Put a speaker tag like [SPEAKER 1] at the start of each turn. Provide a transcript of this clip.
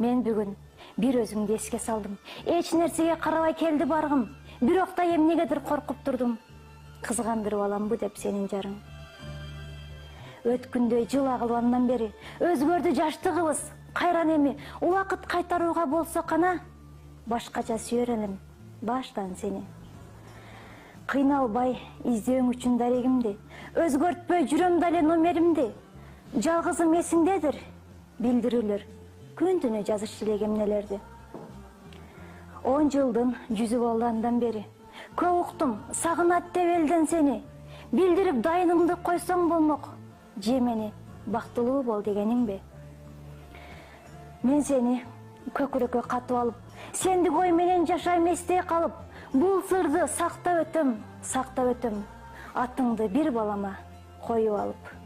[SPEAKER 1] Мен бүгін bir өзіңді еске салдым. Эч нерсеге карабай келди баргым. Бирок да эмнегедир коркуп турдум. Кызгандырып аламбы деп сенин жарың. Өткүндөй жыл агылгандан бери өзгөрдү жаштыгыбыз. Кайран эми убакыт кайтарууга болсо кана башкача сүйөр элем баштан сени. Кыйналбай издөөң үчүн дарегимди, өзгөртпөй жүрөм дале номеримди. Жалгызым эсиңдедир, билдирүүлөр күн түнү жазышчы элек эмнелерди. 10 жылдын жүзү болгандан бери көп уктум, сагынат деп элден сени. Билдирип дайыныңды койсоң болмок, же мени бактылуу бол дегениңби? Мен сени көкүрөккө катып алып, сендик ой менен жашайм эстей калып, бул сырды сактап өтөм. Атыңды бир балама коюп алып.